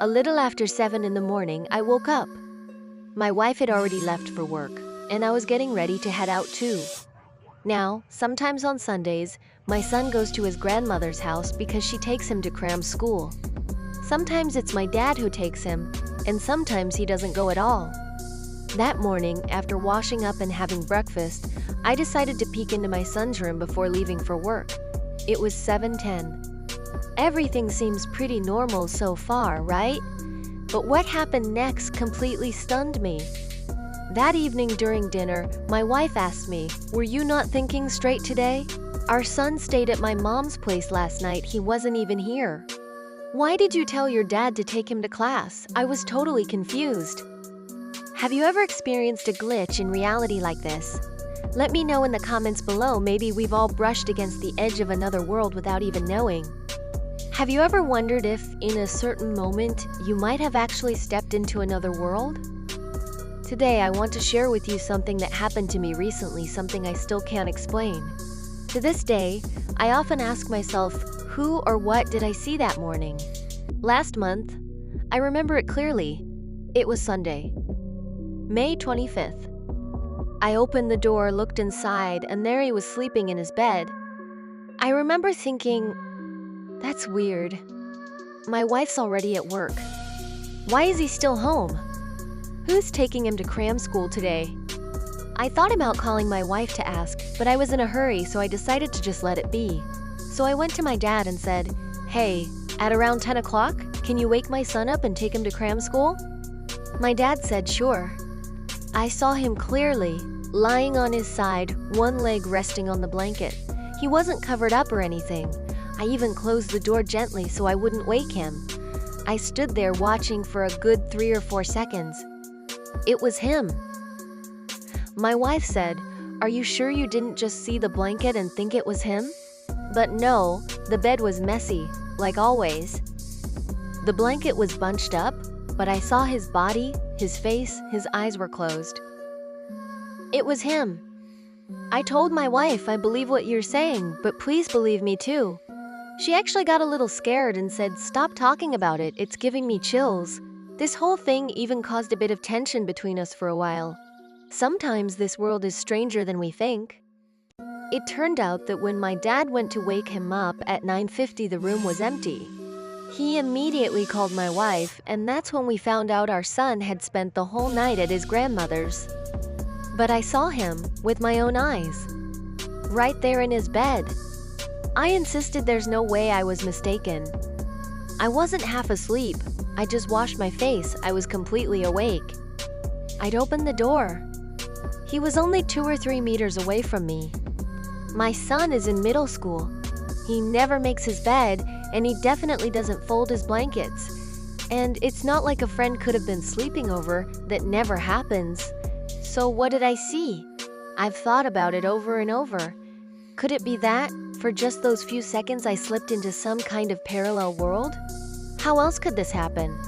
A little after 7 in the morning, I woke up. My wife had already left for work, and I was getting ready to head out too. Now, sometimes on Sundays, my son goes to his grandmother's house because she takes him to cram school. Sometimes it's my dad who takes him, and sometimes he doesn't go at all. That morning, after washing up and having breakfast, I decided to peek into my son's room before leaving for work. It was 7:10. Everything seems pretty normal so far, right? But what happened next completely stunned me. That evening during dinner, my wife asked me, "Were you not thinking straight today? Our son stayed at my mom's place last night. He wasn't even here. Why did you tell your dad to take him to class?" I was totally confused. Have you ever experienced a glitch in reality like this? Let me know in the comments below. Maybe we've all brushed against the edge of another world without even knowing. Have you ever wondered if, in a certain moment, you might have actually stepped into another world? Today, I want to share with you something that happened to me recently, something I still can't explain. To this day, I often ask myself, who or what did I see that morning? Last month, I remember it clearly. It was Sunday, May 25th. I opened the door, looked inside, and there he was sleeping in his bed. I remember thinking, that's weird. My wife's already at work. Why is he still home? Who's taking him to cram school today? I thought about calling my wife to ask, but I was in a hurry, so I decided to just let it be. So I went to my dad and said, "Hey, at around 10 o'clock, can you wake my son up and take him to cram school?" My dad said, "Sure." I saw him clearly, lying on his side, one leg resting on the blanket. He wasn't covered up or anything. I even closed the door gently so I wouldn't wake him. I stood there watching for a good 3 or 4 seconds. It was him. My wife said, "Are you sure you didn't just see the blanket and think it was him?" But no, the bed was messy, like always. The blanket was bunched up, but I saw his body, his face, his eyes were closed. It was him. I told my wife, "I believe what you're saying, but please believe me too." She actually got a little scared and said, "Stop talking about it, it's giving me chills." This whole thing even caused a bit of tension between us for a while. Sometimes this world is stranger than we think. It turned out that when my dad went to wake him up at 9:50, the room was empty. He immediately called my wife, and that's when we found out our son had spent the whole night at his grandmother's. But I saw him with my own eyes, right there in his bed. I insisted there's no way I was mistaken. I wasn't half asleep. I just washed my face. I was completely awake. I'd opened the door. He was only 2 or 3 meters away from me. My son is in middle school. He never makes his bed, and he definitely doesn't fold his blankets. And it's not like a friend could have been sleeping over. That never happens. So what did I see? I've thought about it over and over. Could it be that, for just those few seconds, I slipped into some kind of parallel world? How else could this happen?